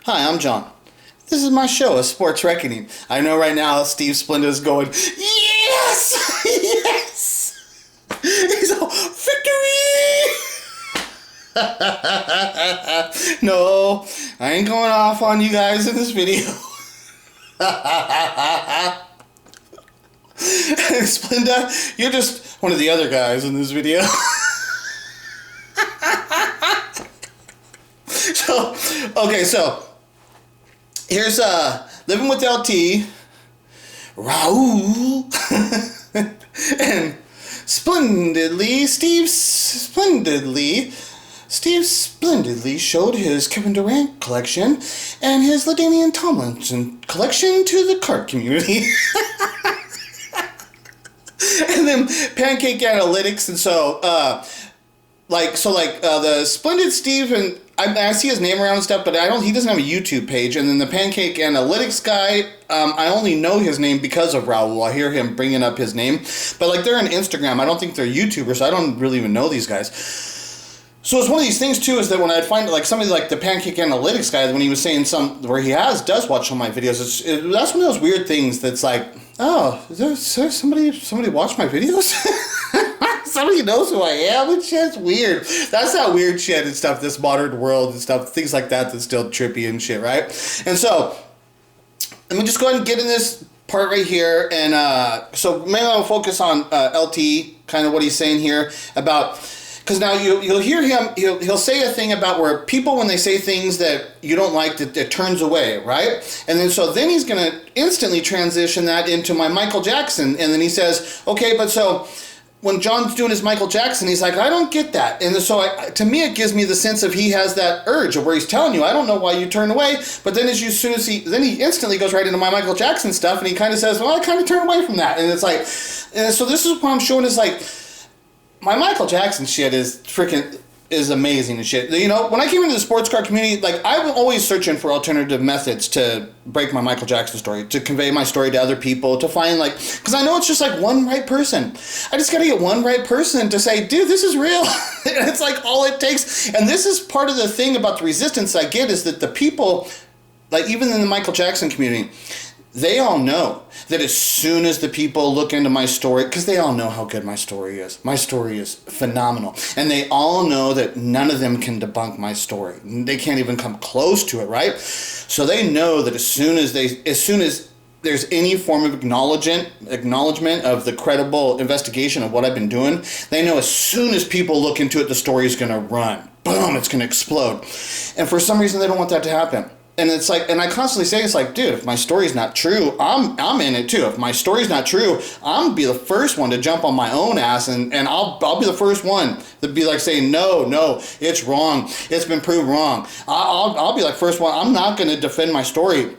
Hi, I'm John. This is my show, A Sports Reckoning. I know right now Steve Splenda is going, yes! Yes! He's all, victory! No, I ain't going off on you guys in this video. Splenda, you're just one of the other guys in this video. So here's Living with LT, Raul, and Steve splendidly showed his Kevin Durant collection and his LaDainian Tomlinson collection to the cart community. And then Pancake Analytics, and the Splendid Steve, and I see his name around and stuff, but he doesn't have a YouTube page. And then the Pancake Analytics guy, I only know his name because of Raul. I hear him bringing up his name, but they're on Instagram. I don't think they're YouTubers, so I don't really even know these guys. So it's one of these things too, is that when I'd find somebody like the Pancake Analytics guy, when he was saying where he does watch all my videos, that's one of those weird things that's like, oh, is there somebody watch my videos? Somebody knows who I am, and shit's weird. That's that weird shit and stuff, this modern world and stuff, things like that that's still trippy and shit, right? And so, let me just go ahead and get in this part right here, and so maybe I'll focus on LT, kind of what he's saying here about, because now you'll hear him, he'll say a thing about where people, when they say things that you don't like, that it turns away, right? And then he's going to instantly transition that into my Michael Jackson, and then he says, okay, but so when John's doing his Michael Jackson, he's like, I don't get that. And so to me, it gives me the sense of he has that urge of where he's telling you, I don't know why you turn away. But then he instantly goes right into my Michael Jackson stuff, and he kind of says, well, I kind of turn away from that. And it's like, and so this is what I'm showing is like, my Michael Jackson shit is amazing and shit. You know, when I came into the sports car community, I was always searching for alternative methods to break my Michael Jackson story, to convey my story to other people, to find because I know it's just one right person. I just got to get one right person to say, dude, this is real. It's all it takes. And this is part of the thing about the resistance I get, is that the people, even in the Michael Jackson community, they all know that as soon as the people look into my story, because they all know how good my story is. My story is phenomenal. And they all know that none of them can debunk my story. They can't even come close to it, right? So they know that as soon as there's any form of acknowledgement of the credible investigation of what I've been doing, they know as soon as people look into it, the story is going to run. Boom, it's going to explode. And for some reason, they don't want that to happen. And it's and I constantly say, dude, if my story's not true, I'm in it too. If my story's not true, I'm be the first one to jump on my own ass, and I'll be the first one to be saying, no, it's wrong. It's been proved wrong. I'll be first one. I'm not going to defend my story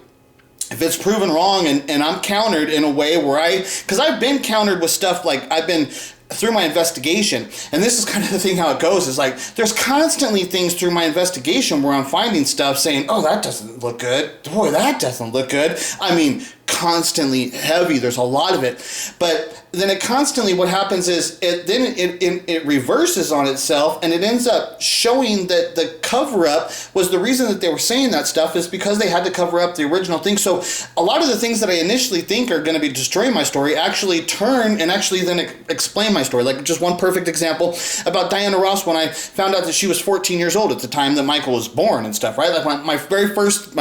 if it's proven wrong, and I'm countered in a way where because I've been countered with stuff I've been through my investigation, and this is kind of the thing how it goes, is there's constantly things through my investigation where I'm finding stuff saying, oh, that doesn't look good, boy, that doesn't look good. I mean, constantly heavy, there's a lot of it, but then it constantly, what happens is it reverses on itself, and it ends up showing that the cover-up was the reason that they were saying that stuff, is because they had to cover up the original thing. So a lot of the things that I initially think are going to be destroying my story actually turn and actually then explain my story. Just one perfect example about Diana Ross, when I found out that she was 14 years old at the time that Michael was born and stuff, right? My very first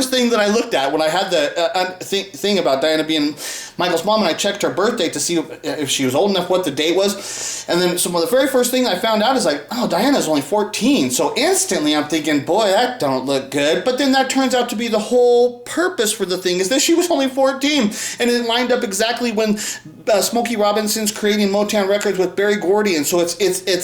thing that I looked at when I had the thing about Diana being Michael's mom, and I checked her birthday to see if she was old enough, what the date was, and then the very first thing I found out is oh, Diana's only 14. So instantly I'm thinking, boy, that don't look good. But then that turns out to be the whole purpose for the thing, is that she was only 14, and it lined up exactly when Smokey Robinson's creating Motown Records with Berry Gordy, and so it's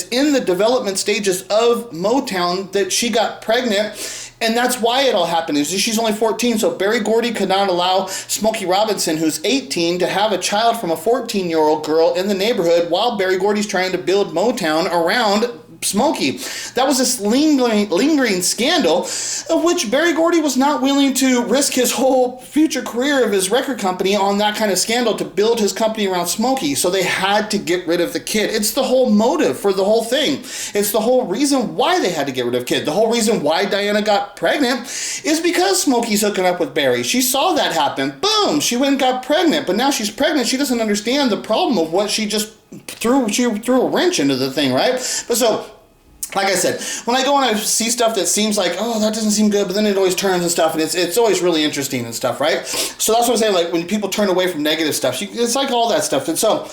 in the development stages of Motown that she got pregnant. And that's why it all happened, is she's only 14, so Berry Gordy could not allow Smokey Robinson, who's 18, to have a child from a 14-year-old girl in the neighborhood while Berry Gordy's trying to build Motown around Smokey. That was this lingering scandal of which Berry Gordy was not willing to risk his whole future career of his record company on that kind of scandal to build his company around Smokey. So they had to get rid of the kid. It's the whole motive for the whole thing. It's the whole reason why they had to get rid of kid. The whole reason why Diana got pregnant is because Smokey's hooking up with Barry. She saw that happen. Boom! She went and got pregnant. But now she's pregnant. She doesn't understand the problem of what she just threw. She threw a wrench into the thing, right? But so, like I said, when I go and I see stuff that seems like, oh, that doesn't seem good, but then it always turns and stuff, and it's always really interesting and stuff, right? So that's what I'm saying, like, when people turn away from negative stuff, it's like all that stuff. And so,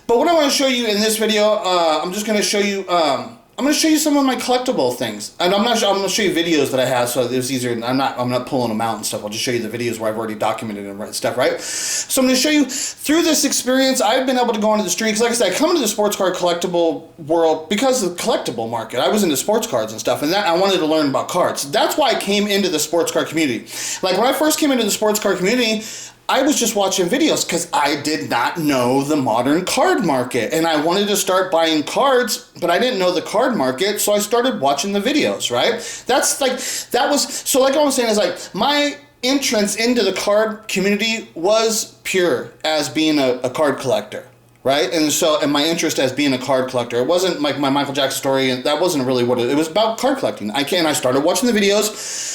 but what I want to show you in this video, I'm just going to show you, I'm going to show you some of my collectible things. And I'm going to show you videos that I have, so it was easier. I'm not pulling them out and stuff. I'll just show you the videos where I've already documented and stuff, right? So I'm going to show you, through this experience, I've been able to go into the street. Because like I said, I come into the sports car collectible world because of the collectible market. I was into sports cards and stuff, and that I wanted to learn about cards. That's why I came into the sports car community. Like, when I first came into the sports car community, I was just watching videos because I did not know the modern card market, and I wanted to start buying cards, but I didn't know the card market, so I started watching the videos, right? So like I was saying, is like, my entrance into the card community was pure as being a card collector, right? And my interest as being a card collector, it wasn't like my Michael Jackson story, and that wasn't really what it was about. Card collecting. I started watching the videos,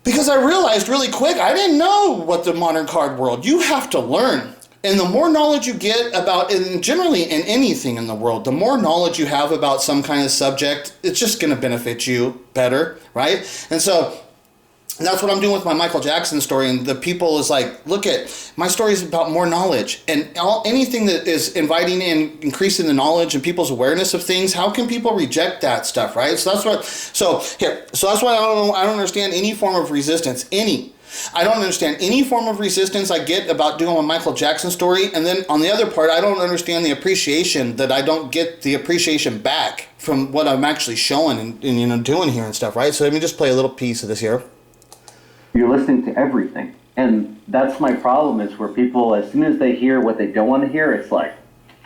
because I realized really quick, I didn't know what the modern card world, you have to learn. And the more knowledge you get about, and generally in anything in the world, the more knowledge you have about some kind of subject, it's just going to benefit you better, right? And so that's what I'm doing with my Michael Jackson story. And the people is like, look at, my story is about more knowledge. And anything that is inviting and increasing the knowledge and people's awareness of things, how can people reject that stuff, right? So that's why I don't understand any form of resistance, I don't understand any form of resistance I get about doing a Michael Jackson story. And then on the other part, I don't understand the appreciation that I don't get the appreciation back from what I'm actually showing and doing here and stuff, right? So let me just play a little piece of this here. You're listening to everything. And that's my problem, is where people, as soon as they hear what they don't want to hear, it's like,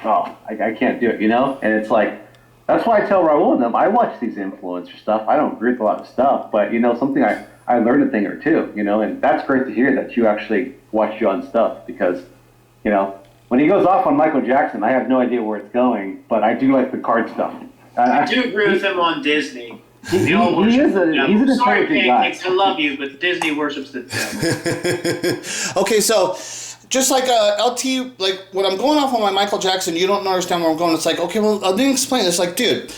oh, I can't do it, And it's like, that's why I tell Raul and them, I watch these influencer stuff. I don't agree with a lot of stuff, but, something I learned a thing or two, and that's great to hear that you actually watch John's stuff, because, when he goes off on Michael Jackson, I have no idea where it's going, but I do like the card stuff. I do agree with him on Disney. He's an intelligent guy. I love you, but Disney worships the devil. Okay, so just like LT, like when I'm going off on my Michael Jackson, you don't understand where I'm going. It's like, okay, well, I didn't explain this. Like, dude,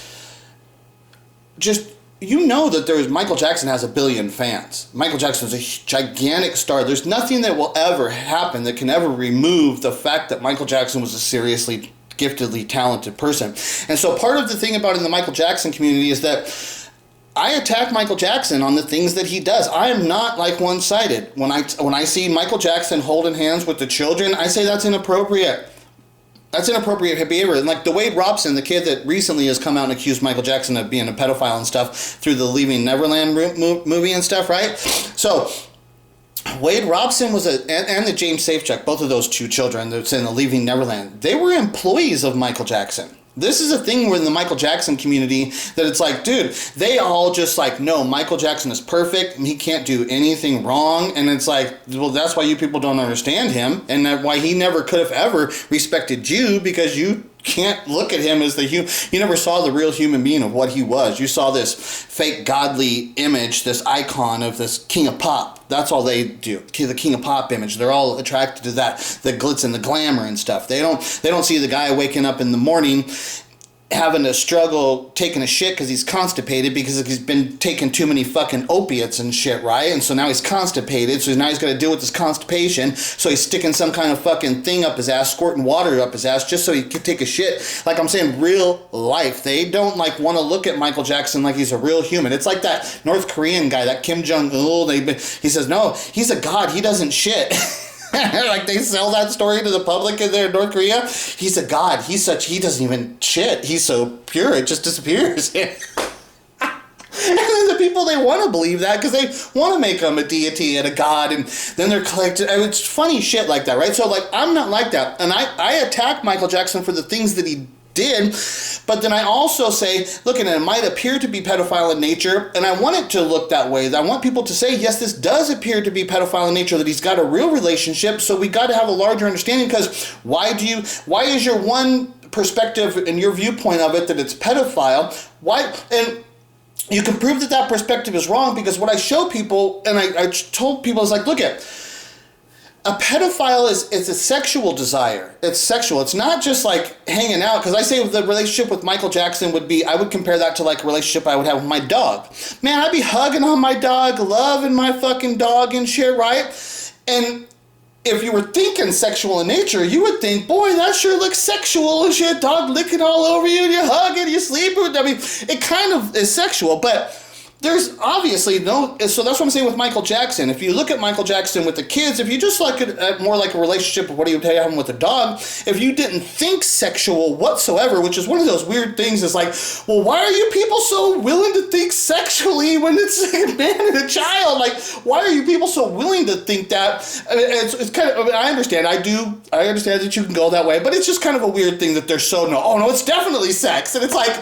just, that Michael Jackson has 1 billion fans. Michael Jackson is a gigantic star. There's nothing that will ever happen that can ever remove the fact that Michael Jackson was a seriously giftedly talented person. And so part of the thing about in the Michael Jackson community is that I attack Michael Jackson on the things that he does. I am not like one-sided. When I see Michael Jackson holding hands with the children, I say that's inappropriate. That's inappropriate behavior. And like the Wade Robson, the kid that recently has come out and accused Michael Jackson of being a pedophile and stuff through the Leaving Neverland movie and stuff, right? So Wade Robson was and the James Safechuck, both of those two children that's in the Leaving Neverland, they were employees of Michael Jackson. This is a thing within the Michael Jackson community that it's like, dude, they all just like, no, Michael Jackson is perfect and he can't do anything wrong. And it's like, well, that's why you people don't understand him, and that why he never could have ever respected you, because you can't look at him as you never saw the real human being of what he was. You saw this fake godly image, this icon of this king of pop. That's all they do. The king of pop image. They're all attracted to that, the glitz and the glamour and stuff. They don't see the guy waking up in the morning having to struggle taking a shit because he's constipated because he's been taking too many fucking opiates and shit, right? And so now he's constipated, so now he's got to deal with this constipation, so he's sticking some kind of fucking thing up his ass, squirting water up his ass just so he can take a shit. Like I'm saying, real life. They don't like want to look at Michael Jackson like he's a real human. It's like that North Korean guy, that Kim Jong-il, he says, no, he's a god, he doesn't shit. Like they sell that story to the public in there in North Korea. He's a god. He doesn't even shit. He's so pure, it just disappears. And then the people, they want to believe that because they want to make him a deity and a god, and then they're collected. It's funny shit like that, right? So like, I'm not like that, and I attack Michael Jackson for the things that he did. But then I also say, look, and it might appear to be pedophile in nature, and I want it to look that way. I want people to say, yes, this does appear to be pedophile in nature, that he's got a real relationship, so we got to have a larger understanding, because why is your one perspective and your viewpoint of it that it's pedophile? Why? And you can prove that that perspective is wrong, because what I show people, and I told people, is like, look at, a pedophile is a sexual desire. It's sexual. It's not just like hanging out. Because I say the relationship with Michael Jackson would be, I would compare that to like a relationship I would have with my dog. Man, I'd be hugging on my dog, loving my fucking dog and shit, right? And if you were thinking sexual in nature, you would think, boy, that sure looks sexual and shit. Dog licking all over you, and you're hugging, you're sleeping. I mean, it kind of is sexual, but there's obviously no, so that's what I'm saying with Michael Jackson. If you look at Michael Jackson with the kids, if you just look at more like a relationship of what he would have with a dog, if you didn't think sexual whatsoever, which is one of those weird things, is like, well, why are you people so willing to think sexually when it's a man and a child? Like, why are you people so willing to think that? I mean, it's kind of, I mean, I understand that you can go that way, but it's just kind of a weird thing that they're so, no, it's definitely sex. And it's like,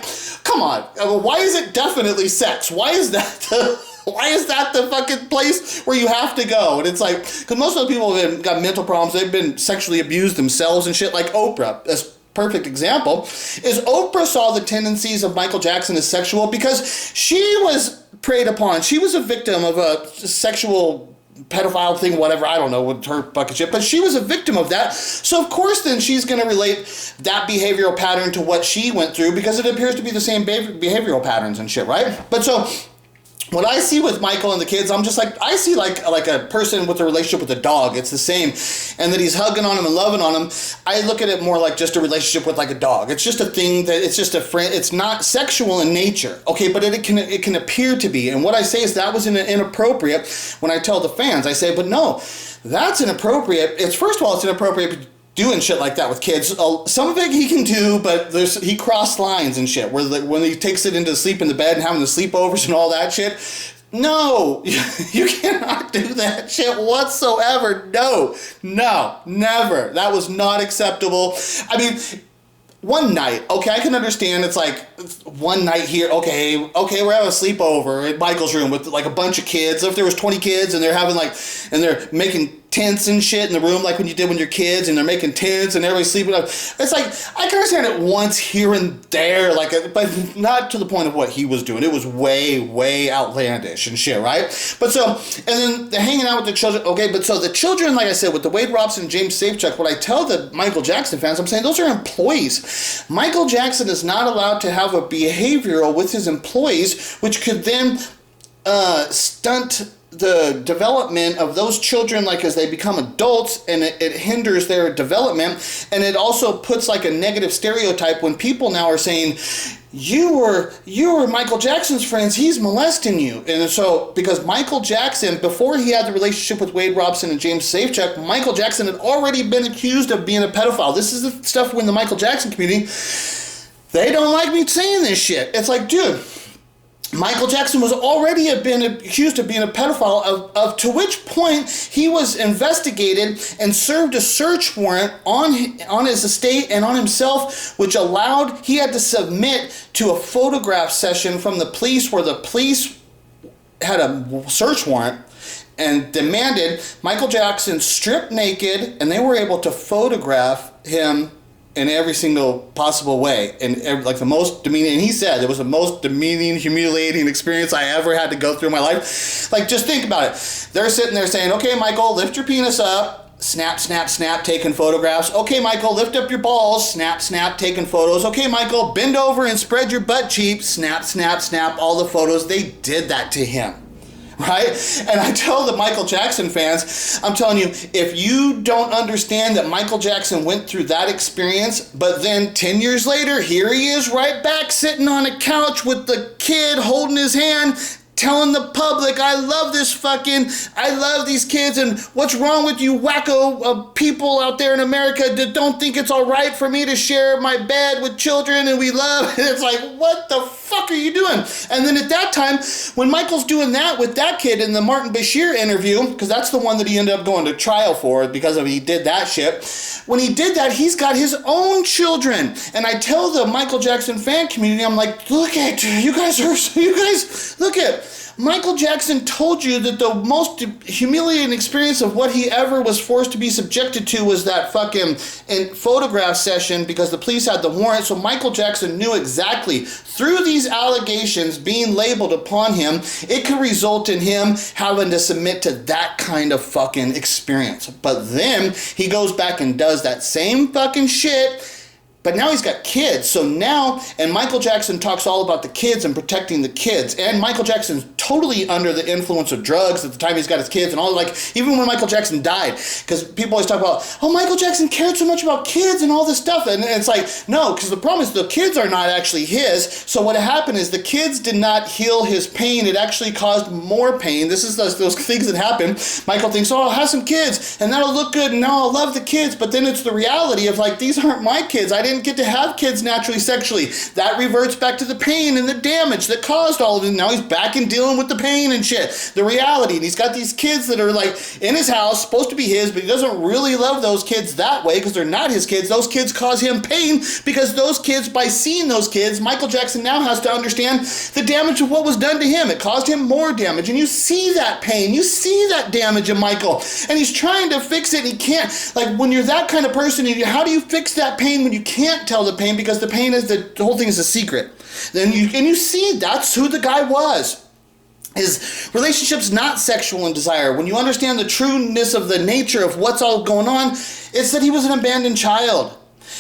come on, why is it definitely sex? Why is that the fucking place where you have to go? And it's like, because most of the people have got mental problems, they've been sexually abused themselves and shit, like Oprah. That's perfect example, is Oprah saw the tendencies of Michael Jackson as sexual because she was preyed upon. She was a victim of a sexual pedophile thing, whatever, I don't know, with her fucking shit, but she was a victim of that. So of course then she's going to relate that behavioral pattern to what she went through, because it appears to be the same behavioral patterns and shit, right? But so what I see with Michael and the kids, I'm just like, I see like a person with a relationship with a dog. It's the same. And that he's hugging on him and loving on him. I look at it more like just a relationship with like a dog. It's just a thing that, it's just a friend. It's not sexual in nature. Okay, but it can appear to be. And what I say is that was inappropriate when I tell the fans. I say, but no, that's inappropriate. First of all, it's inappropriate doing shit like that with kids. Some of it he can do, but he crossed lines and shit, where when he takes it into sleep in the bed and having the sleepovers and all that shit. No, you cannot do that shit whatsoever. No, never. That was not acceptable. I mean, one night, okay, I can understand. It's like one night here, okay, we're having a sleepover in Michael's room with like a bunch of kids. If there was 20 kids and they're having and they're making tents and shit in the room like when you did when you're kids, and they're making tents and everybody's sleeping up. It's like, I can understand it once here and there, but not to the point of what he was doing. It was way, way outlandish and shit, right? But so, and then they're hanging out with the children. Okay, but so the children, like I said, with the Wade Robson and James Safechuck, what I tell the Michael Jackson fans, I'm saying those are employees. Michael Jackson is not allowed to have a behavioral with his employees, which could then stunt the development of those children, like as they become adults, and it hinders their development, and it also puts like a negative stereotype when people now are saying, you were Michael Jackson's friends, he's molesting you. And so, because Michael Jackson, before he had the relationship with Wade Robson and James Safechuck, Michael Jackson had already been accused of being a pedophile. This is the stuff when the Michael Jackson community, they don't like me saying this shit. It's like, dude, Michael Jackson was already been accused of being a pedophile, of to which point he was investigated and served a search warrant on his estate and on himself, which allowed, he had to submit to a photograph session from the police, where the police had a search warrant and demanded Michael Jackson stripped naked, and they were able to photograph him in every single possible way, and like the most demeaning, and he said it was the most demeaning, humiliating experience I ever had to go through in my life. Like, just think about it. They're sitting there saying, okay, Michael, lift your penis up, snap, snap, snap, taking photographs. Okay, Michael, lift up your balls, snap, snap, taking photos. Okay, Michael, bend over and spread your butt cheeks, snap, snap, snap, all the photos. They did that to him. Right? And I tell the Michael Jackson fans, I'm telling you, if you don't understand that Michael Jackson went through that experience, but then 10 years later, here he is right back sitting on a couch with the kid holding his hand, telling the public, I love these kids, and what's wrong with you wacko people out there in America that don't think it's all right for me to share my bed with children and we love. And it's like, what the fuck are you doing? And then at that time, when Michael's doing that with that kid in the Martin Bashir interview, because that's the one that he ended up going to trial for because of he did that shit. When he did that, he's got his own children. And I tell the Michael Jackson fan community, I'm like, look at you guys, look at Michael Jackson told you that the most humiliating experience of what he ever was forced to be subjected to was that fucking photograph session because the police had the warrant. So Michael Jackson knew exactly through these allegations being labeled upon him, it could result in him having to submit to that kind of fucking experience. But then he goes back and does that same fucking shit. But now he's got kids, so now, and Michael Jackson talks all about the kids and protecting the kids, and Michael Jackson's totally under the influence of drugs at the time he's got his kids, and all, like, even when Michael Jackson died, because people always talk about, oh, Michael Jackson cared so much about kids and all this stuff, and it's like, no, because the problem is the kids are not actually his, so what happened is the kids did not heal his pain, it actually caused more pain. This is those things that happen. Michael thinks, oh, I'll have some kids, and that'll look good, and now I'll love the kids, but then it's the reality of, like, these aren't my kids, I didn't get to have kids naturally sexually. That reverts back to the pain and the damage that caused all of it. Now he's back and dealing with the pain and shit. The reality. And he's got these kids that are like in his house, supposed to be his, but he doesn't really love those kids that way because they're not his kids. Those kids cause him pain because those kids, by seeing those kids, Michael Jackson now has to understand the damage of what was done to him. It caused him more damage. And you see that pain. You see that damage in Michael. And he's trying to fix it and he can't. Like when you're that kind of person, how do you fix that pain when you can't tell the pain because the pain is the whole thing is a secret? Then you see that's who the guy was. His relationship's not sexual in desire. When you understand the trueness of the nature of what's all going on, it's that he was an abandoned child.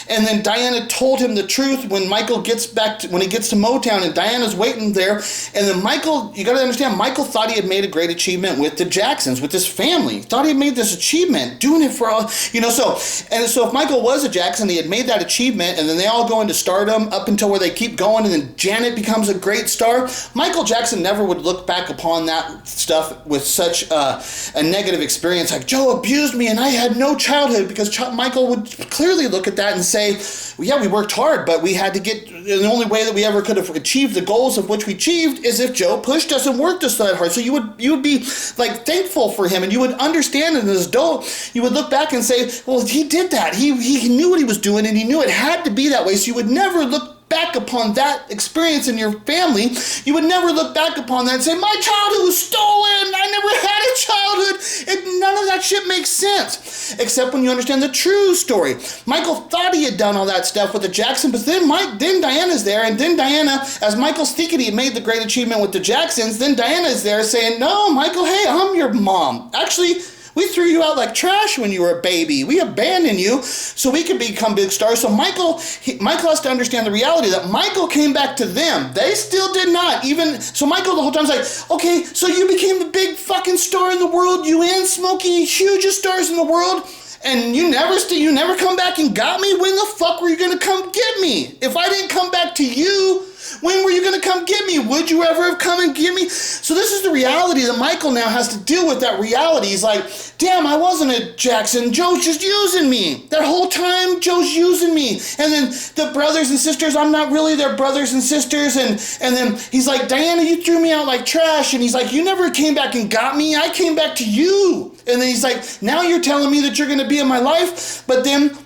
And then Diana told him the truth when Michael gets when he gets to Motown and Diana's waiting there. And then Michael, you got to understand, Michael thought he had made a great achievement with the Jacksons, with his family. He thought he had made this achievement, doing it for all, so if Michael was a Jackson, he had made that achievement, and then they all go into stardom up until where they keep going, and then Janet becomes a great star. Michael Jackson never would look back upon that stuff with such a negative experience, like Joe abused me and I had no childhood, because Michael would clearly look at that and say, well, yeah, we worked hard, but we had to get, the only way that we ever could have achieved the goals of which we achieved is if Joe pushed us and worked us that hard. So you would be like thankful for him, and you would understand it as adult. You would look back and say, well, he did that. He knew what he was doing, and he knew it had to be that way. So you would never look back upon that experience in your family. You would never look back upon that and say, my childhood was stolen, I never had a childhood. None of that shit makes sense, except when you understand the true story. Michael thought he had done all that stuff with the Jacksons, but then Diana's there, and then Diana, as Michael's thinking he made the great achievement with the Jacksons, then Diana's there saying, no, Michael, hey, I'm your mom. Actually, we threw you out like trash when you were a baby. We abandoned you so we could become big stars. So Michael has to understand the reality that Michael came back to them. They still did not. So Michael the whole time was like, okay, so you became the big fucking star in the world. You and Smokey, hugest stars in the world. And you never come back and got me? When the fuck were you going to come get me? If I didn't come back to you, when were you going to come get me? Would you ever have come and get me? So this is the reality that Michael now has to deal with. That reality. He's like, damn, I wasn't a Jackson. Joe's just using me. That whole time, Joe's using me. And then the brothers and sisters, I'm not really their brothers and sisters. And then he's like, Diana, you threw me out like trash. And he's like, you never came back and got me. I came back to you. And then he's like, now you're telling me that you're going to be in my life. But then,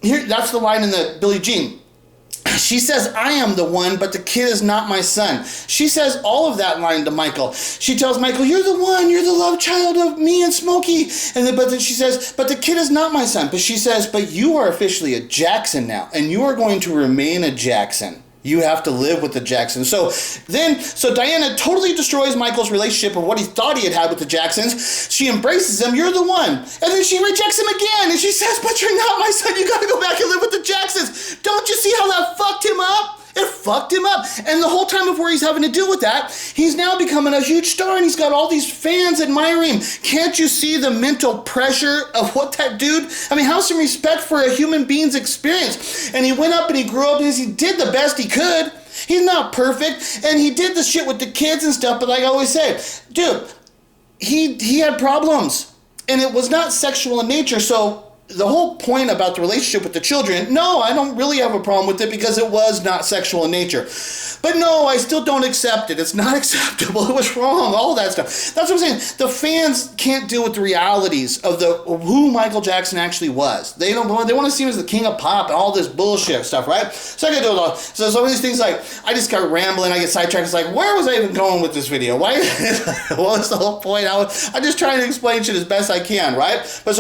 that's the line in the Billie Jean. She says, I am the one, but the kid is not my son. She says all of that line to Michael. She tells Michael, you're the one, you're the love child of me and Smokey. But then she says, but the kid is not my son. But she says, but you are officially a Jackson now, and you are going to remain a Jackson. You have to live with the Jacksons. So Diana totally destroys Michael's relationship of what he thought he had with the Jacksons. She embraces him. You're the one. And then she rejects him again. And she says, but you're not my son. You got to go back and live with the Jacksons. Don't you see how that fucked him up? It fucked him up. And the whole time before he's having to deal with that, he's now becoming a huge star and he's got all these fans admiring him. Can't you see the mental pressure of what that dude, have some respect for a human being's experience. And he went up and he grew up and he did the best he could. He's not perfect, and he did the shit with the kids and stuff, but like I always say, dude, he had problems, and it was not sexual in nature, so the whole point about the relationship with the children, no, I don't really have a problem with it because it was not sexual in nature. But no, I still don't accept it. It's not acceptable. It was wrong. All that stuff. That's what I'm saying. The fans can't deal with the realities of who Michael Jackson actually was. They want to see him as the king of pop and all this bullshit stuff, right? So I got to do it all. So some of these things, like, I just got rambling. I get sidetracked. It's like, where was I even going with this video? Why? What was the whole point? I'm just trying to explain shit as best I can, right? But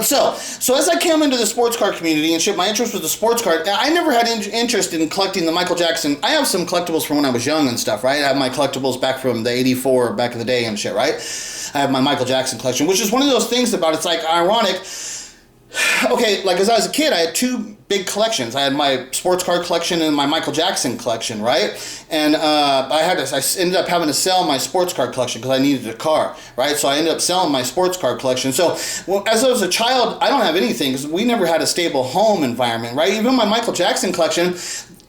so as I came into the sports car community and shit, my interest was the sports car. I never had interest in collecting the Michael Jackson. I have some collectibles from when I was young and stuff, right? I have my collectibles back from the 84 back in the day and shit, right? I have my Michael Jackson collection, which is one of those things about, it's like ironic. Okay, like as I was a kid, I had two big collections. I had my sports car collection and my Michael Jackson collection, right? And I ended up having to sell my sports car collection because I needed a car, right? So I ended up selling my sports car collection. So as I was a child, I don't have anything because we never had a stable home environment, right? Even my Michael Jackson collection,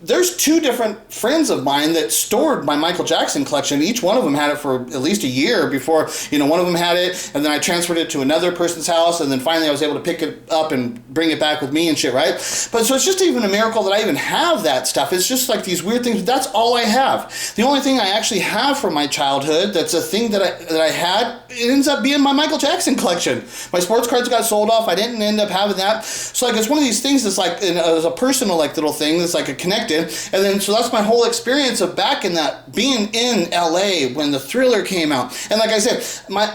there's two different friends of mine that stored my Michael Jackson collection. Each one of them had it for at least a year before, one of them had it, and then I transferred it to another person's house, and then finally I was able to pick it up and bring it back with me and shit, right? But so it's just even a miracle that I even have that stuff. It's just like these weird things. That's all I have. The only thing I actually have from my childhood that's a thing that I had, it ends up being my Michael Jackson collection. My sports cards got sold off. I didn't end up having that. So like it's one of these things that's like as a personal like little thing that's like a connected. And then so that's my whole experience of back in that being in LA when the Thriller came out. And like I said,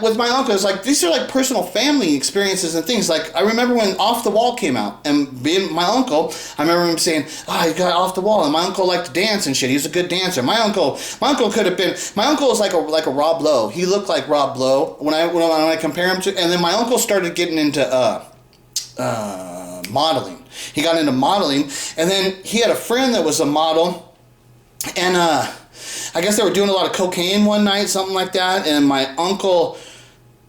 with my uncle, it's like these are like personal family experiences and things. Like I remember when Off the Wall came out, and being my uncle, I remember him saying, "Oh, he got Off the Wall," and my uncle liked to dance and shit. He was a good dancer. My uncle could have been. My uncle was like a Rob Lowe. He looked like Rob Lowe when I compare him to. And then my uncle started getting into modeling. He got into modeling, and then he had a friend that was a model, and I guess they were doing a lot of cocaine one night, something like that, and my uncle,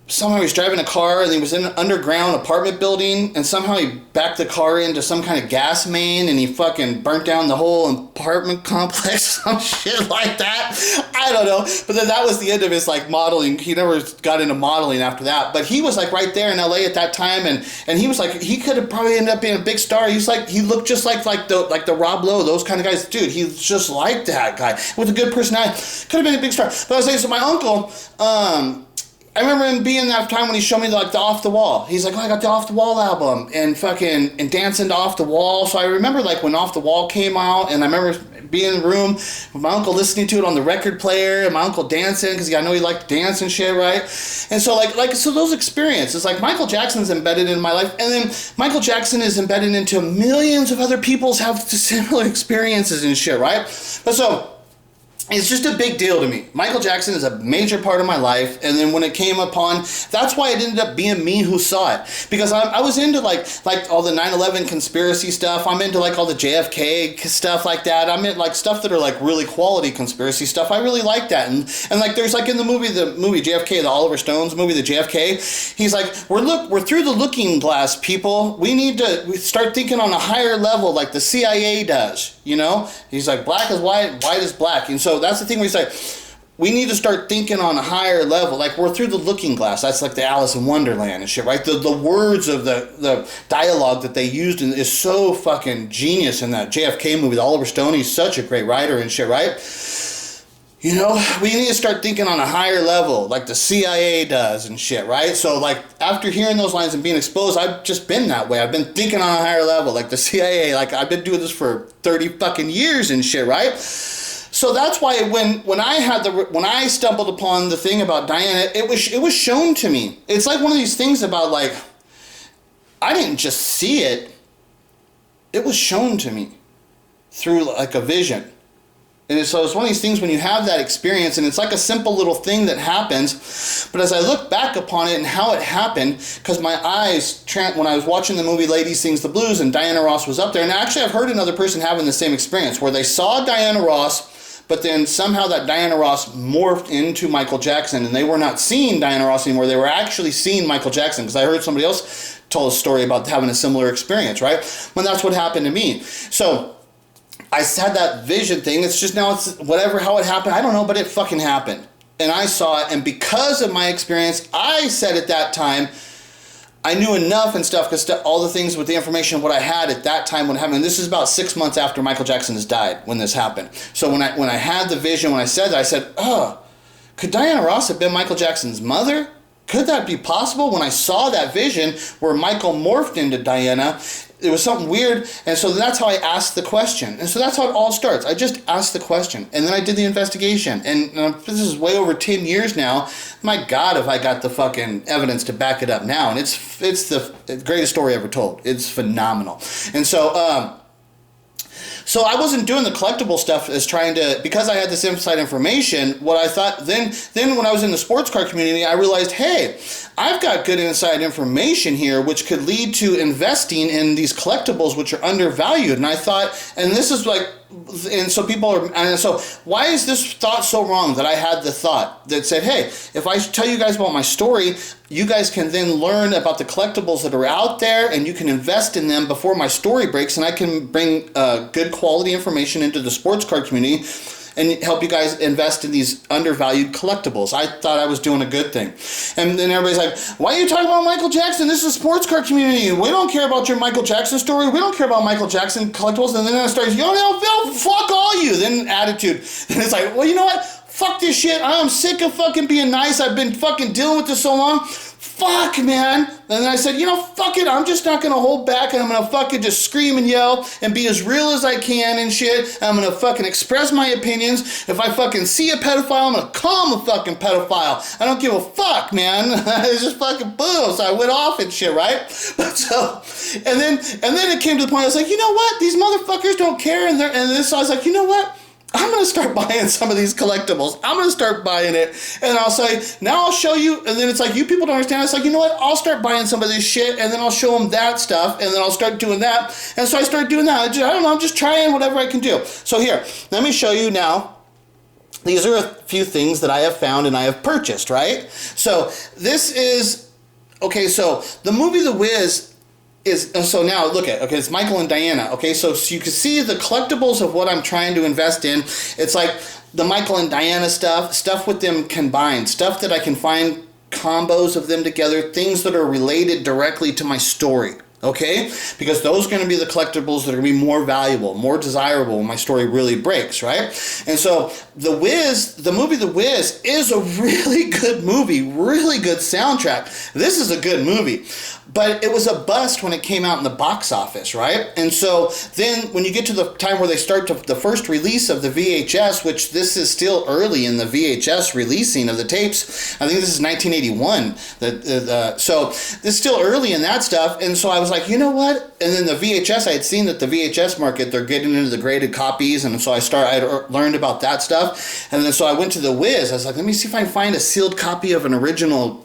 somehow he was driving a car, and he was in an underground apartment building, and somehow he backed the car into some kind of gas main, and he fucking burnt down the whole apartment complex, some shit like that. I don't know, but then that was the end of his like modeling. He never got into modeling after that, but he was like right there in LA at that time, and he was like, he could have probably ended up being a big star. He looked just like the Rob Lowe, those kind of guys. Dude, he's just like that guy with a good personality. Could have been a big star. But I was saying, so my uncle, I remember him being that time when he showed me like the Off the Wall. He's like, "Oh, I got the Off the Wall album," and dancing to Off the Wall. So I remember like when Off the Wall came out, and I remember being in the room with my uncle listening to it on the record player, and my uncle dancing because I know he liked to dance and shit, right? And so so those experiences, like Michael Jackson's embedded in my life, and then Michael Jackson is embedded into millions of other people's have similar experiences and shit, right? But so it's just a big deal to me. Michael Jackson is a major part of my life, and then when it came upon, that's why it ended up being me who saw it. Because I was into like all the 9/11 conspiracy stuff. I'm into like all the JFK stuff like that. I'm into like stuff that are like really quality conspiracy stuff. I really like that. And like there's like in the movie JFK, the Oliver Stone's movie, the JFK, he's like, we're through the looking glass, people. We need to start thinking on a higher level like the CIA does. He's like, black is white, white is black. And so that's the thing where he's like, we need to start thinking on a higher level. Like, we're through the looking glass. That's like the Alice in Wonderland and shit, right? The words of the dialogue that they used is so fucking genius in that JFK movie. The Oliver Stone, he's such a great writer and shit, right? We need to start thinking on a higher level, like the CIA does and shit, right? So, like, after hearing those lines and being exposed, I've just been that way. I've been thinking on a higher level, like the CIA. Like, I've been doing this for 30 fucking years and shit, right? So that's why when I stumbled upon the thing about Diana, it was shown to me. It's like one of these things about, like, I didn't just see it. It was shown to me through, like, a vision. And so it's one of these things when you have that experience, and it's like a simple little thing that happens, but as I look back upon it and how it happened, because my eyes, when I was watching the movie Lady Sings the Blues and Diana Ross was up there, and actually I've heard another person having the same experience, where they saw Diana Ross, but then somehow that Diana Ross morphed into Michael Jackson, and they were not seeing Diana Ross anymore, they were actually seeing Michael Jackson, because I heard somebody else tell a story about having a similar experience, right? When that's what happened to me. So I had that vision thing. It's just now it's whatever, how it happened. I don't know, but it fucking happened. And I saw it. And because of my experience, I said at that time, I knew enough and stuff because all the things with the information, what I had at that time when it happened. This is about 6 months after Michael Jackson has died when this happened. So when I had the vision, when I said that, I said, oh, could Diana Ross have been Michael Jackson's mother? Could that be possible? When I saw that vision where Michael morphed into Diana, it was something weird. And so that's how I asked the question. And so that's how it all starts. I just asked the question. And then I did the investigation. And this is way over 10 years now. My God, if I got the fucking evidence to back it up now. And it's the greatest story ever told. It's phenomenal. And so, so I wasn't doing the collectible stuff as trying to, because I had this inside information, what I thought, then when I was in the sports car community, I realized, hey, I've got good inside information here, which could lead to investing in these collectibles, which are undervalued. And I thought, and this is like, and so people are, and so why is this thought so wrong that I had the thought that said, hey, if I tell you guys about my story, you guys can then learn about the collectibles that are out there and you can invest in them before my story breaks, and I can bring good quality information into the sports car community and help you guys invest in these undervalued collectibles. I thought I was doing a good thing. And then everybody's like, why are you talking about Michael Jackson? This is a sports car community. We don't care about your Michael Jackson story. We don't care about Michael Jackson collectibles. And then I started, fuck all you. Then attitude. And it's like, well, you know what? Fuck this shit. I'm sick of fucking being nice. I've been fucking dealing with this so long. Fuck, man. And then I said, fuck it. I'm just not going to hold back, and I'm going to fucking just scream and yell and be as real as I can and shit. I'm going to fucking express my opinions. If I fucking see a pedophile, I'm going to call him a fucking pedophile. I don't give a fuck, man. It's just fucking boom. So I went off and shit, right? But so, and then it came to the point, I was like, you know what? These motherfuckers don't care. And this, I was like, you know what? I'm going to start buying some of these collectibles. I'm going to start buying it. And I'll say, now I'll show you. And then it's like, you people don't understand. It's like, you know what? I'll start buying some of this shit. And then I'll show them that stuff. And then I'll start doing that. And so I started doing that. I don't know. I'm just trying whatever I can do. So here, let me show you now. These are a few things that I have found and I have purchased, right? So this is, okay, so the movie The Wiz is, so now look at, okay, it's Michael and Diana, okay, so you can see the collectibles of what I'm trying to invest in. It's like the Michael and Diana stuff with them combined, stuff that I can find combos of them together, things that are related directly to my story. Okay? Because those are going to be the collectibles that are going to be more valuable, more desirable when my story really breaks, right? And so the movie The Wiz is a really good movie, really good soundtrack. This is a good movie. But it was a bust when it came out in the box office, right? And so then when you get to the time where they start the first release of the VHS, which this is still early in the VHS releasing of the tapes. I think this is 1981. So this is still early in that stuff. And so I was like, you know what? And then the VHS, I had seen that the VHS market, they're getting into the graded copies. And so I learned about that stuff. And then so I went to The Wiz. I was like, let me see if I can find a sealed copy of an original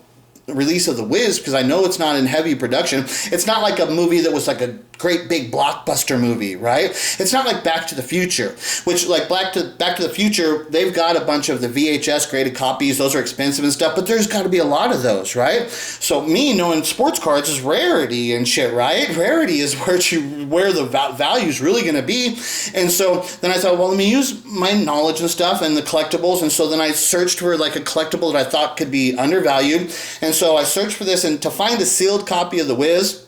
release of The Wiz, because I know it's not in heavy production. It's not like a movie that was like a great big blockbuster movie, right? It's not like Back to the Future, which like Back to the Future, they've got a bunch of the VHS graded copies. Those are expensive and stuff, but there's got to be a lot of those, right? So me knowing sports cards is rarity and shit, right? Rarity is where the value is really going to be. And so then I thought, well, let me use my knowledge and stuff and the collectibles. And so then I searched for like a collectible that I thought could be undervalued. And so I searched for this, and to find a sealed copy of The Wiz,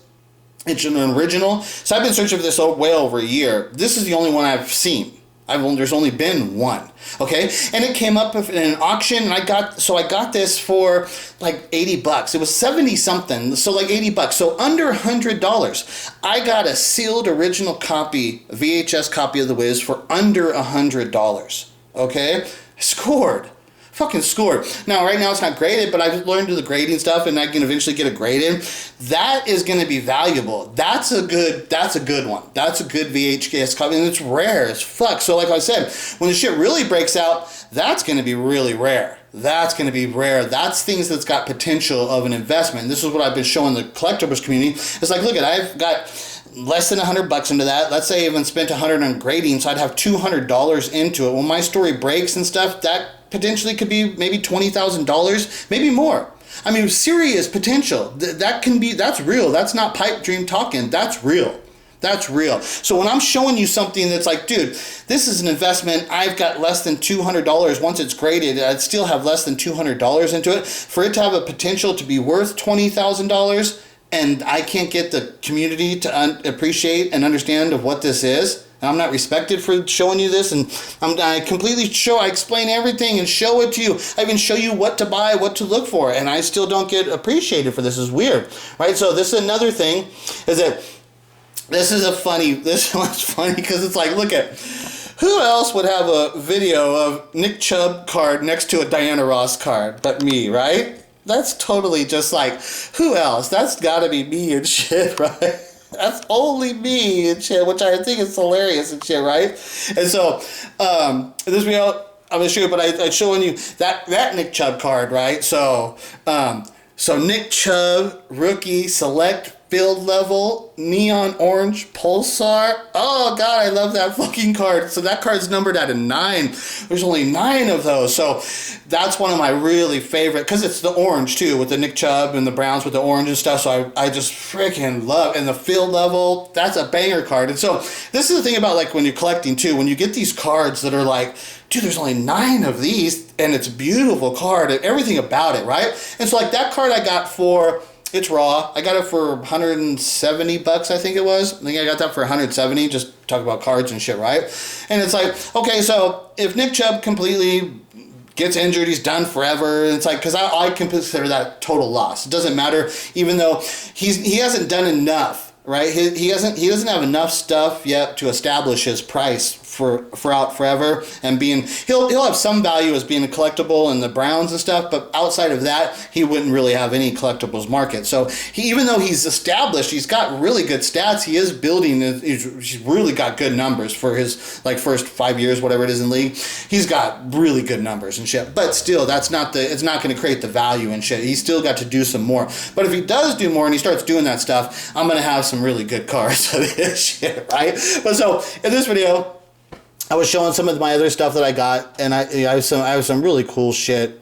it's an original. So I've been searching for this way over a year. This is the only one I've seen. There's only been one. Okay, and it came up in an auction, and I got this for like $80. It was 70 something, so like $80. So under $100. I got a sealed original copy, VHS copy of The Wiz for under $100. Okay, fucking scored. Now, right now it's not graded, but I've learned the grading stuff, and I can eventually get a grade in. That is going to be valuable. That's a good one. That's a good VHS copy, and it's rare as fuck. So like I said, when the shit really breaks out, that's going to be really rare. That's going to be rare. That's things that's got potential of an investment. And this is what I've been showing the collectibles community. It's like, look, I've got less than $100 into that. Let's say I even spent $100 on grading, so I'd have $200 into it. When my story breaks and stuff, that potentially could be maybe $20,000, maybe more. I mean, serious potential. That's real. That's not pipe dream talking. That's real. That's real. So when I'm showing you something that's like, dude, this is an investment. I've got less than $200. Once it's graded, I'd still have less than $200 into it. For it to have a potential to be worth $20,000, and I can't get the community to appreciate and understand of what this is, and I'm not respected for showing you this, and I explain everything and show it to you. I even show you what to buy, what to look for, and I still don't get appreciated for this. Is weird, right? So this is another thing, is that this one's funny because it's like, look at, who else would have a video of Nick Chubb card next to a Diana Ross card but me, right? That's totally just like, who else? That's gotta be me and shit, right? That's only me and shit, which I think is hilarious and shit, right? And so, this video, I'm gonna show you, but I'm showing you that Nick Chubb card, right? So Nick Chubb, rookie, select, field level, neon orange, pulsar. Oh god, I love that fucking card. So that card's numbered at a 9. There's only 9 of those. So that's one of my really favorite, because it's the orange too, with the Nick Chubb and the Browns with the orange and stuff. So I just freaking love. And the field level, that's a banger card. And so this is the thing about, like, when you're collecting too, when you get these cards that are like, dude, there's only 9 of these and it's a beautiful card and everything about it, right? And so like that card I got for, it's raw. I got it for $170, I think it was. I think I got that for $170, just talk about cards and shit, right? And it's like, okay, so if Nick Chubb completely gets injured, he's done forever. And it's like, because I can consider that total loss. It doesn't matter, even though he hasn't done enough, right? He doesn't have enough stuff yet to establish his price for out forever, and he'll have some value as being a collectible in the Browns and stuff, but outside of that, he wouldn't really have any collectibles market. So even though he's established, he's got really good stats. He is building. He's really got good numbers for his like first 5 years, whatever it is in league. He's got really good numbers and shit. But still, it's not going to create the value and shit. He's still got to do some more. But if he does do more and he starts doing that stuff, I'm going to have some really good cards of this shit, right? But so in this video, I was showing some of my other stuff that I got, and I have some really cool shit.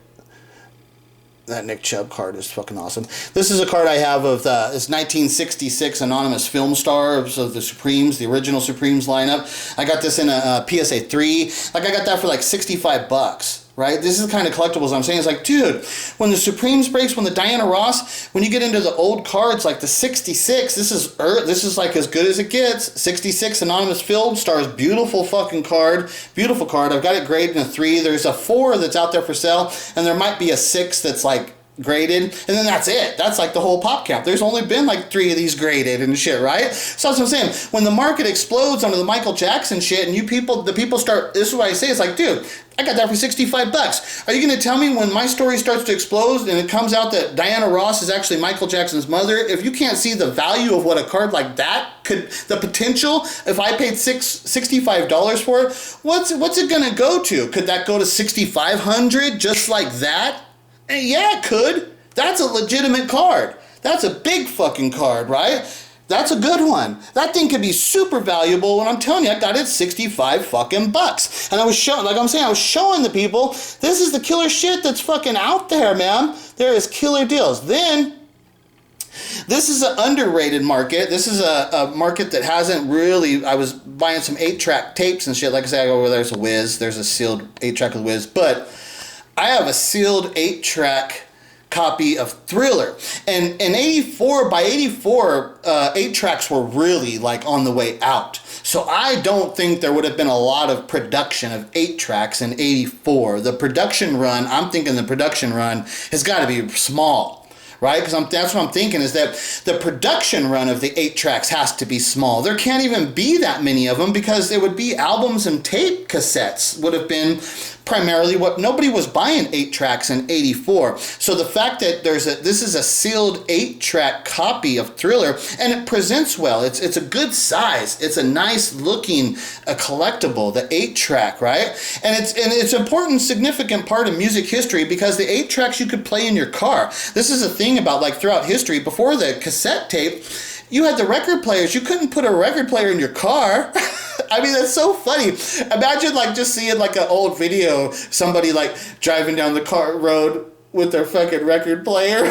That Nick Chubb card is fucking awesome. This is a card I have of this 1966 anonymous film star of the Supremes, the original Supremes lineup. I got this in a PSA 3. Like, I got that for like $65. Right? This is the kind of collectibles I'm saying. It's like, dude, when the Supremes breaks, when the Diana Ross, when you get into the old cards like the 66, this is like as good as it gets. 66 anonymous film stars, beautiful fucking card, beautiful card. I've got it graded in a 3. There's a 4 that's out there for sale, and there might be a 6 that's like graded, and then that's it. That's like the whole pop count. There's only been like 3 of these graded and shit, right? So that's what I'm saying. When the market explodes under the Michael Jackson shit, and the people start, this is what I say, it's like, dude, I got that for $65. Are you going to tell me when my story starts to explode and it comes out that Diana Ross is actually Michael Jackson's mother? If you can't see the value of what a card like that could, the potential, if I paid $65 for it, what's it going to go to? Could that go to $6,500 just like that? Yeah, it could. That's a legitimate card. That's a big fucking card, right? That's a good one. That thing could be super valuable, and I'm telling you, I got it 65 fucking bucks. And I was showing, like I'm saying, I was showing the people, this is the killer shit that's fucking out there, man. There is killer deals. Then, this is an underrated market. This is a market that hasn't really, I was buying some 8-track tapes and shit. Like I said, I go over there's a Wiz, there's a sealed 8-track with Wiz, but I have a sealed 8-track copy of Thriller, and in 84, by 84, 8-tracks were really like on the way out. So I don't think there would have been a lot of production of 8-tracks in 84. The production run, I'm thinking the production run has got to be small. Right? Because that's what I'm thinking, is that the production run of the 8-tracks has to be small. There can't even be that many of them, because it would be albums and tape cassettes would have been primarily what nobody was buying 8-tracks in 84. So the fact that this is a sealed 8-track copy of Thriller, and it presents well. It's a good size. It's a nice looking collectible, the 8-track, right? And it's an important, significant part of music history, because the 8-tracks you could play in your car. This is a thing about like throughout history. Before the cassette tape, you had the record players. You couldn't put a record player in your car. I mean, that's so funny. Imagine like just seeing like an old video, somebody like driving down the car road with their fucking record player.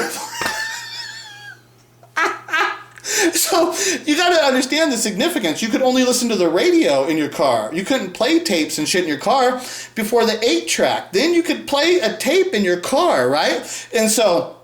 So So you got to understand the significance. You could only listen to the radio in your car. You couldn't play tapes and shit in your car before the 8-track. Then you could play a tape in your car, right? And so...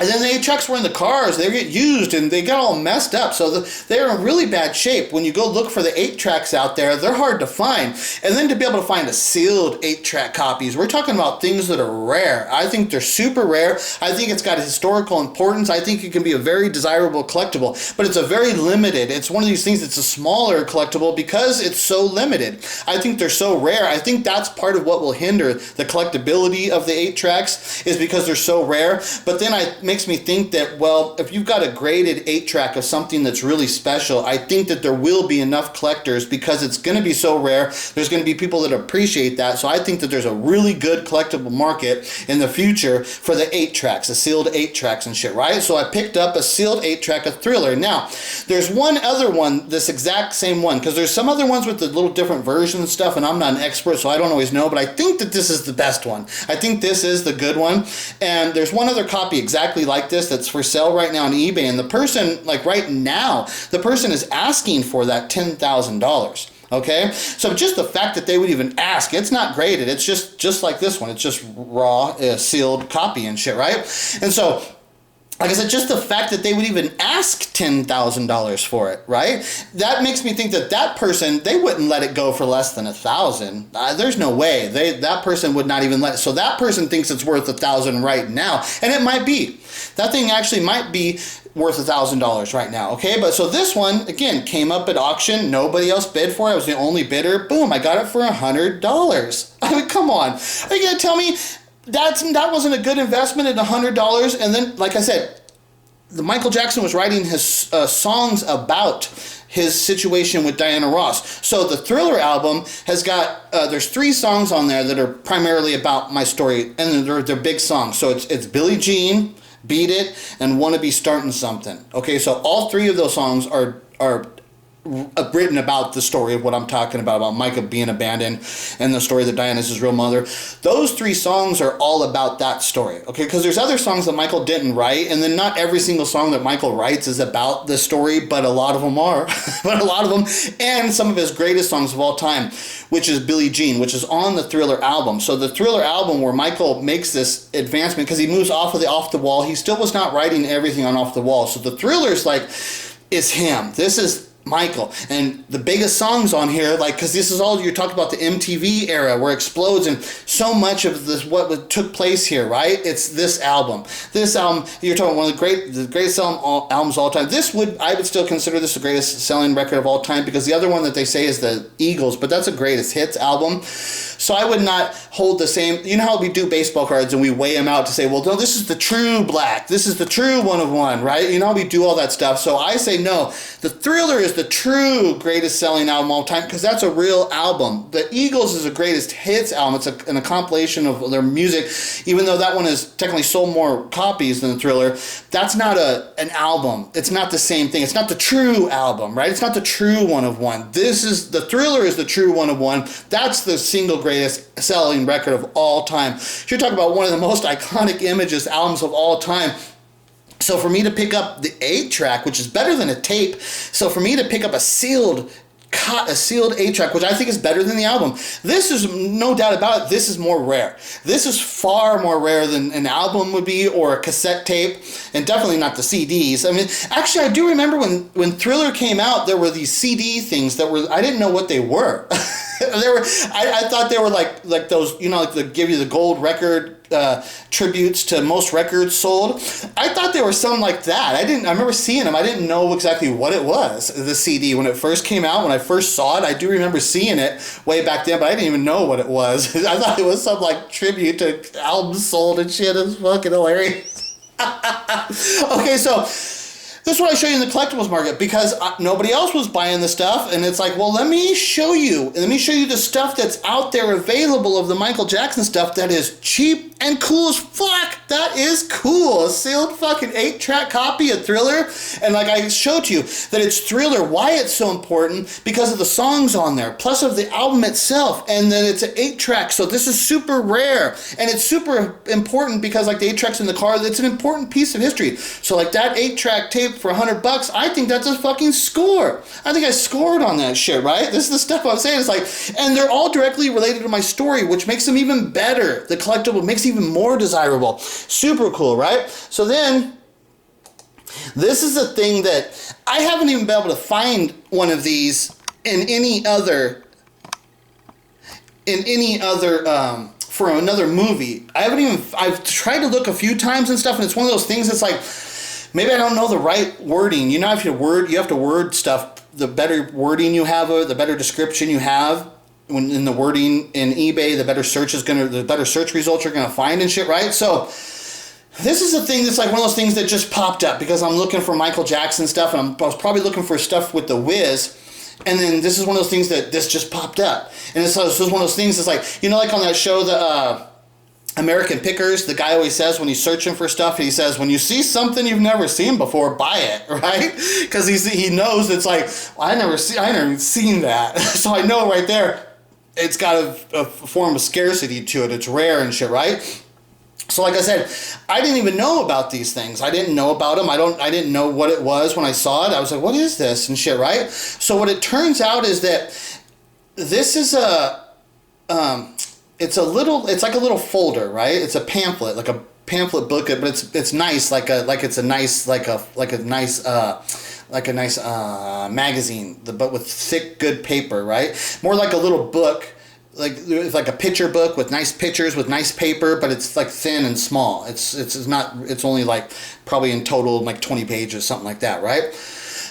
And then the 8-tracks were in the cars. They get used and they got all messed up. So they're in really bad shape. When you go look for the 8-tracks out there, they're hard to find. And then to be able to find a sealed 8-track copies, we're talking about things that are rare. I think they're super rare. I think it's got a historical importance. I think it can be a very desirable collectible. But it's a very limited. It's one of these things that's a smaller collectible because it's so limited. I think they're so rare. I think that's part of what will hinder the collectability of the 8-tracks is because they're so rare. But then makes me think that, well, if you've got a graded 8-track of something that's really special, I think that there will be enough collectors because it's going to be so rare. There's going to be people that appreciate that. So I think that there's a really good collectible market in the future for the 8-tracks, the sealed 8-tracks and shit, right? So I picked up a sealed 8-track of Thriller. Now, there's one other one, this exact same one, because there's some other ones with the little different versions and stuff, and I'm not an expert, so I don't always know, but I think that this is the best one. I think this is the good one. And there's one other copy exactly like this that's for sale right now on eBay, and the person, like right now, the person is asking for that $10,000. Okay, so just the fact that they would even ask, it's not graded, it's just like this one, it's just raw sealed copy and shit, right? And so, like I said, just the fact that they would even ask $10,000 for it, right? That makes me think that that person, they wouldn't let it go for less than $1,000. There's no way. That person would not even let it. So that person thinks it's worth $1,000 right now. And it might be. That thing actually might be worth $1,000 right now, okay? But so this one, again, came up at auction. Nobody else bid for it. I was the only bidder. Boom, I got it for $100. I mean, come on. Are you going to tell me that wasn't a good investment at $100? And then, like I said, Michael Jackson was writing his songs about his situation with Diana Ross. So the Thriller album has got, there's 3 songs on there that are primarily about my story, and they're big songs. So it's Billie Jean, Beat It, and Wanna Be Startin' Something. Okay, so all 3 of those songs are written about the story of what I'm talking about Micah being abandoned and the story that Diana's his real mother. Those 3 songs are all about that story, okay? Because there's other songs that Michael didn't write, and then not every single song that Michael writes is about the story, but a lot of them are. But a lot of them, and some of his greatest songs of all time, which is Billie Jean, which is on the Thriller album. So the Thriller album where Michael makes this advancement, because he moves off of the Off the Wall, he still was not writing everything on Off the Wall. So the Thriller's like, is him. This is Michael, and the biggest songs on here, like, because this is all you're talking about, the MTV era where it explodes, and so much of this what took place here, right? It's this album. This album, you're talking one of the greatest albums of all time. I would still consider this the greatest selling record of all time, because the other one that they say is the Eagles, but that's a greatest hits album. So I would not hold the same. You know how we do baseball cards and we weigh them out to say, well, no, this is the true black. This is the true 1 of 1, right? You know how we do all that stuff. So I say no. The Thriller is the true greatest selling album of all time because that's a real album. The Eagles is a greatest hits album. It's a compilation of their music. Even though that one has technically sold more copies than the Thriller, that's not an album. It's not the same thing. It's not the true album, right? It's not the true 1 of 1. The Thriller is the true 1 of 1. That's the single greatest selling record of all time. You're talking about one of the most iconic images albums of all time. So for me to pick up the 8-track, which is better than a tape, so for me to pick up a sealed 8-track, which I think is better than the album, this is no doubt about it, this is more rare. This is far more rare than an album would be, or a cassette tape, and definitely not the CDs. I mean, actually, I do remember when Thriller came out, there were these CD things that were, I didn't know what they were. I thought they were like those, you know, like they give you the gold record tributes to most records sold. I thought they were something like that. I remember seeing them. I didn't know exactly what it was, the CD, when it first came out. When I first saw it, I do remember seeing it way back then, but I didn't even know what it was. I thought it was some like tribute to albums sold and shit. It was fucking hilarious. Okay, so this is what I show you in the collectibles market, because nobody else was buying the stuff, and it's like, well, let me show you the stuff that's out there available of the Michael Jackson stuff that is cheap and cool as fuck. That is cool. A sealed fucking 8-track copy of Thriller. And like I showed you that it's Thriller, why it's so important, because of the songs on there, plus of the album itself. And then it's an 8-track, so this is super rare. And it's super important because like the 8-tracks in the car, it's an important piece of history. So like that 8-track tape for $100, I think that's a fucking score. I think I scored on that shit, right? This is the stuff I'm saying. It's like, and they're all directly related to my story, which makes them even better. The collectible makes it even more desirable. Super cool, right? So then, this is a thing that I haven't even been able to find one of these in any other for another movie. I've tried to look a few times and stuff, and it's one of those things that's like, maybe I don't know the right wording. You know, if you have to word stuff, the better wording you have, the better description you have when in the wording in eBay, the better search results you're gonna find and shit, right? So this is a thing that's like one of those things that just popped up because I'm looking for Michael Jackson stuff, and I was probably looking for stuff with the Wiz, and then this is one of those things that this just popped up, and this is one of those things that's like, you know, like on that show, the American Pickers, the guy always says when he's searching for stuff, he says, when you see something you've never seen before, buy it, right? Because he knows it's like, well, I never seen that. So I know right there, it's got a form of scarcity to it. It's rare and shit, right? So like I said, I didn't even know about these things. I didn't know about them. I didn't know what it was when I saw it. I was like, what is this and shit, right? So what it turns out is that this is it's like a little folder, right? It's a pamphlet, like a pamphlet booklet, but it's nice, like a nice magazine, but with thick, good paper, right? More like a little book, like a picture book with nice pictures, with nice paper, but it's like thin and small. It's only like probably in total like 20 pages, something like that, right?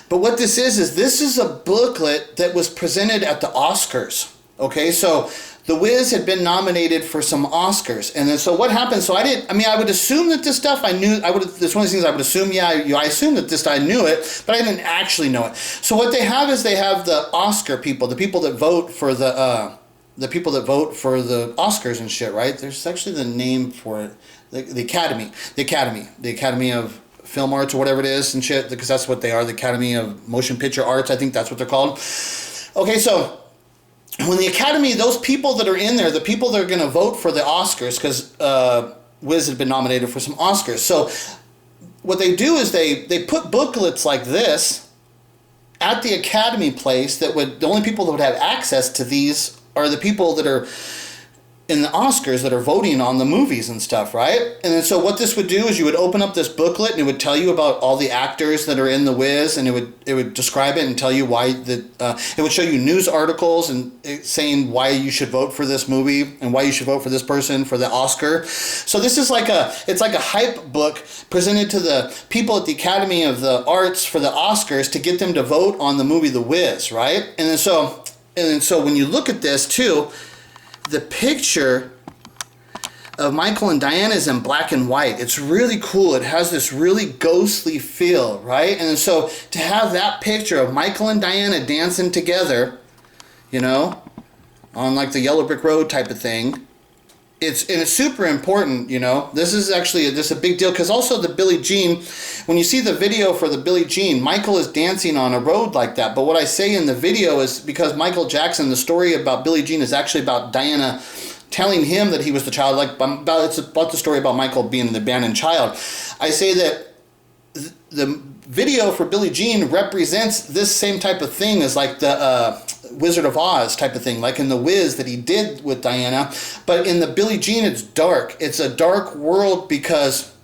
But what this is a booklet that was presented at the Oscars. Okay, so The Wiz had been nominated for some Oscars, and then so what happened? So I would assume that this stuff I knew. It's one of the things I would assume. Yeah, I assume that I knew it, but I didn't actually know it. So what they have is they have the Oscar people, the people that vote for the Oscars and shit, right? There's actually the name for it, the Academy of Film Arts or whatever it is and shit, because that's what they are, the Academy of Motion Picture Arts. I think that's what they're called. Okay, so when the Academy, those people that are in there, the people that are going to vote for the Oscars, because Wiz had been nominated for some Oscars. So what they do is they put booklets like this at the Academy place the only people that would have access to these are the people that are in the Oscars that are voting on the movies and stuff, right? And then so what this would do is you would open up this booklet and it would tell you about all the actors that are in The Wiz, and it would describe it and tell you why it would show you news articles and saying why you should vote for this movie and why you should vote for this person for the Oscar. So this is it's like a hype book presented to the people at the Academy of the Arts for the Oscars to get them to vote on the movie The Wiz, right? And then so when you look at this too, the picture of Michael and Diana is in black and white. It's really cool. It has this really ghostly feel, right? And so to have that picture of Michael and Diana dancing together, you know, on like the Yellow Brick Road type of thing, it's super important, you know. This is actually a big deal, because also the Billie Jean, when you see the video for the Billie Jean, Michael is dancing on a road like that. But what I say in the video is because Michael Jackson, the story about Billie Jean is actually about Diana telling him that he was the child. It's about the story about Michael being the abandoned child. I say that the video for Billie Jean represents this same type of thing as like the Wizard of Oz type of thing, like in The Wiz that he did with Diana. But in the Billie Jean, it's dark. It's a dark world because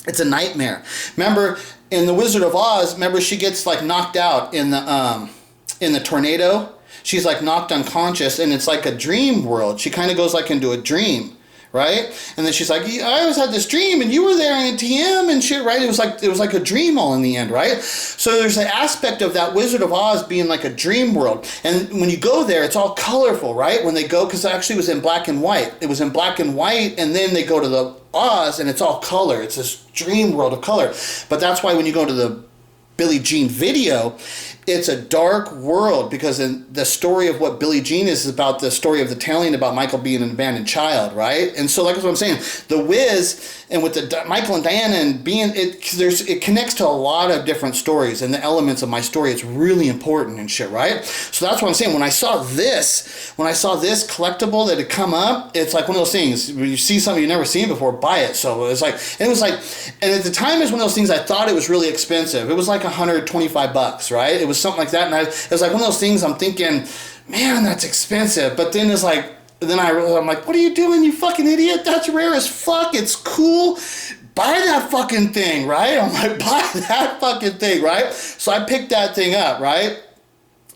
it's a nightmare. Remember, in The Wizard of Oz, she gets like knocked out in the tornado. She's like knocked unconscious, and it's like a dream world. She kind of goes like into a dream, right? And then she's like, I always had this dream, and you were there in TM and shit, right? It was like a dream all in the end, right? So there's an aspect of that Wizard of Oz being like a dream world. And when you go there, it's all colorful, right? When they go, because it actually was in black and white. It was in black and white, and then they go to the Oz, and it's all color. It's this dream world of color. But that's why when you go to the Billie Jean video, it's a dark world because in the story of what Billie Jean is about the story of the telling about Michael being an abandoned child, right? And so, like what I'm saying, The Wiz and with the Michael and Diana and being it connects to a lot of different stories and the elements of my story. It's really important and shit, right? So that's what I'm saying. When I saw this collectible that had come up, it's like one of those things when you see something you've never seen before, buy it. So and at the time, it was one of those things I thought it was really expensive. It was like $125, right? It was something like that, and it was like one of those things I'm thinking, man, that's expensive. But then it's like, I'm like, what are you doing, you fucking idiot? That's rare as fuck. It's cool. Buy that fucking thing, right? I'm like, buy that fucking thing, right? So I picked that thing up, right?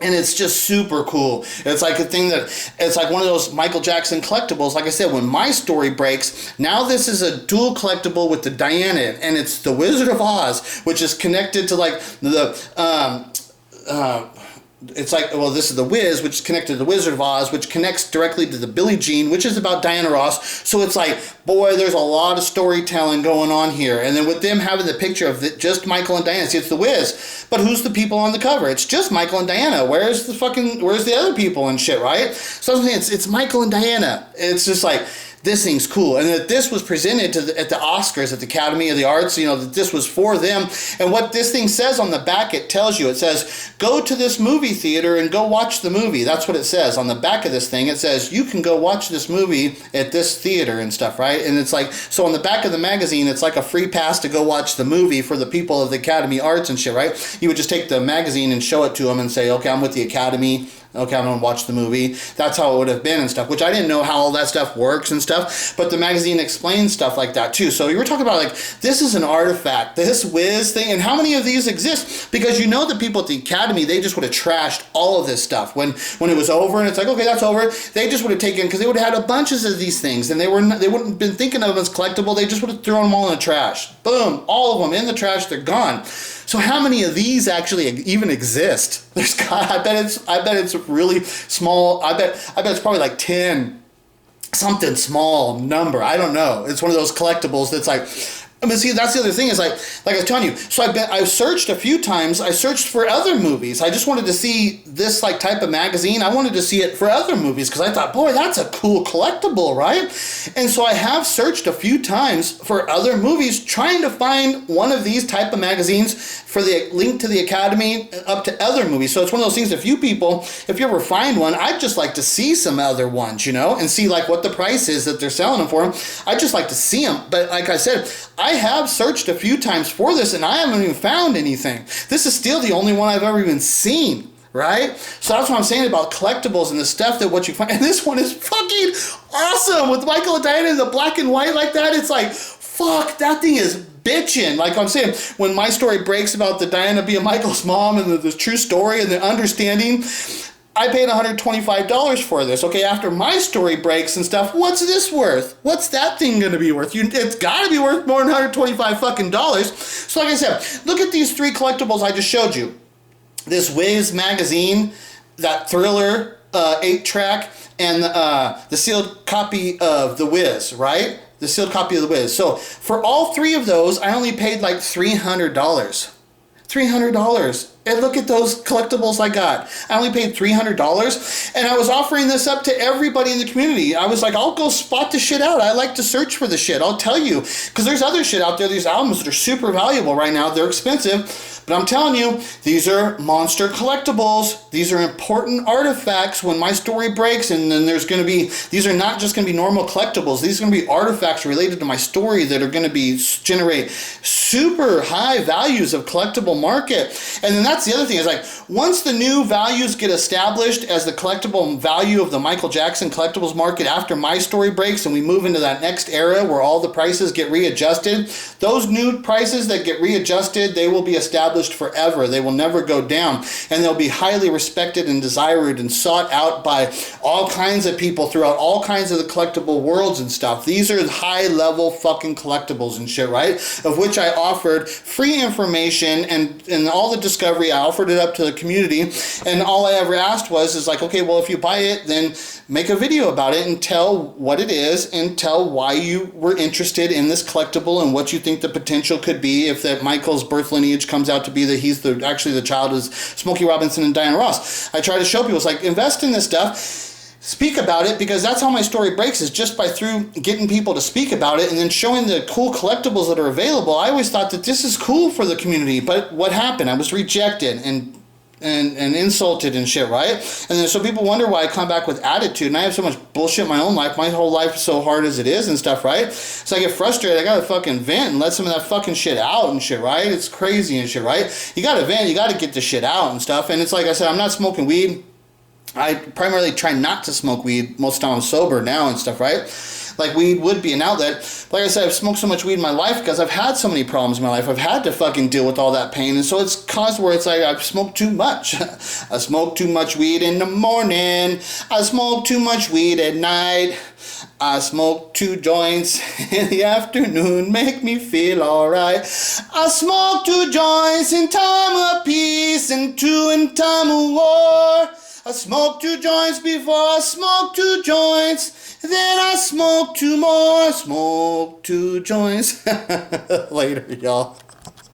And it's just super cool. It's like a thing it's like one of those Michael Jackson collectibles. Like I said, when my story breaks, now this is a dual collectible with the Diana, and it's the Wizard of Oz, which is connected to like it's like, well, this is the Wiz, which is connected to the Wizard of Oz, which connects directly to the Billie Jean, which is about Diana Ross. So it's like, boy, there's a lot of storytelling going on here. And then with them having the picture of just Michael and Diana, see, it's the Wiz, but who's the people on the cover? It's just Michael and Diana. Where's the other people and shit, right? So I'm saying it's Michael and Diana. It's just like, this thing's cool. And that this was presented at the Oscars, at the Academy of the Arts, that this was for them. And what this thing says on the back, it tells you, it says, go to this movie theater and go watch the movie. That's what it says. On the back of this thing, it says, you can go watch this movie at this theater and stuff, right? And it's like, so on the back of the magazine, it's like a free pass to go watch the movie for the people of the Academy Arts and shit, right? You would just take the magazine and show it to them and say, okay, I'm with the Academy. Okay, I'm going to watch the movie. That's how it would have been and stuff, which I didn't know how all that stuff works and stuff, but the magazine explains stuff like that too. So you were talking about like, this is an artifact, this Wiz thing, and how many of these exist? Because the people at the Academy, they just would have trashed all of this stuff. When it was over and it's like, okay, that's over, they just would have taken, because they would have had a bunches of these things and they wouldn't have been thinking of them as collectible, they just would have thrown them all in the trash. Boom, all of them in the trash, they're gone. So how many of these actually even exist? I bet it's really small. I bet it's probably like 10, something small number. I don't know. It's one of those collectibles that's like, see, that's the other thing is like I was telling you. So I've searched a few times. I searched for other movies. I just wanted to see this like type of magazine. I wanted to see it for other movies because I thought, boy, that's a cool collectible, right? And so I have searched a few times for other movies, trying to find one of these type of magazines for the link to the Academy up to other movies. So it's one of those things. If you ever find one, I'd just like to see some other ones, and see like what the price is that they're selling them for. I'd just like to see them. But like I said, I have searched a few times for this and I haven't even found anything. This is still the only one I've ever even seen, right? So that's what I'm saying about collectibles and the stuff that what you find. And this one is fucking awesome with Michael and Diana in the black and white like that. It's like, fuck, that thing is bitching. Like I'm saying, when my story breaks about the Diana being Michael's mom and the true story and the understanding, I paid $125 for this. Okay, after my story breaks and stuff, what's this worth? What's that thing gonna be worth? It's gotta be worth more than $125 fucking dollars. So like I said, look at these three collectibles I just showed you. This Wiz magazine, that Thriller 8-track, and the sealed copy of The Wiz, right? The sealed copy of The Wiz. So for all three of those, I only paid like $300. $300. And look at those collectibles I got. I only paid $300, and I was offering this up to everybody in the community. I was like, I'll go spot the shit out. I like to search for the shit. I'll tell you, because there's other shit out there. These albums that are super valuable right now. They're expensive, but I'm telling you, these are monster collectibles. These are important artifacts when my story breaks, and then these are not just going to be normal collectibles. These are going to be artifacts related to my story that are going to generate super high values of collectible market. And then that's the other thing is like, once the new values get established as the collectible value of the Michael Jackson collectibles market after my story breaks and we move into that next era where all the prices get readjusted, those new prices that get readjusted, they will be established forever. They will never go down, and they'll be highly respected and desired and sought out by all kinds of people throughout all kinds of the collectible worlds and stuff. These are high level fucking collectibles and shit, right? Of which I offered free information and all the discovery. I offered it up to the community, and all I ever asked was like, okay, well, if you buy it, then make a video about it and tell what it is and tell why you were interested in this collectible and what you think the potential could be if that Michael's birth lineage comes out to be that he's actually the child of Smokey Robinson and Diana Ross. I try to show people, it's like, invest in this stuff. Speak about it, because that's how my story breaks, is just by through getting people to speak about it and then showing the cool collectibles that are available. I always thought that this is cool for the community, but what happened? I was rejected and insulted and shit, right? And then so people wonder why I come back with attitude, and I have so much bullshit in my own life. My whole life is so hard as it is and stuff, right? So I get frustrated. I gotta fucking vent and let some of that fucking shit out and shit, right? It's crazy and shit, right? You gotta vent, you gotta get the shit out and stuff. And it's like I said, I'm not smoking weed. I primarily try not to smoke weed. Most of the time I'm sober now and stuff, right? Like, weed would be an outlet. Like I said, I've smoked so much weed in my life because I've had so many problems in my life. I've had to fucking deal with all that pain. And so it's caused where it's like I've smoked too much. I smoke too much weed in the morning. I smoke too much weed at night. I smoke 2 joints in the afternoon, make me feel alright. I smoke 2 joints in time of peace and 2 in time of war. I smoke 2 joints before I smoke 2 joints. Then I smoke 2 more. Smoke 2 joints. Later, y'all.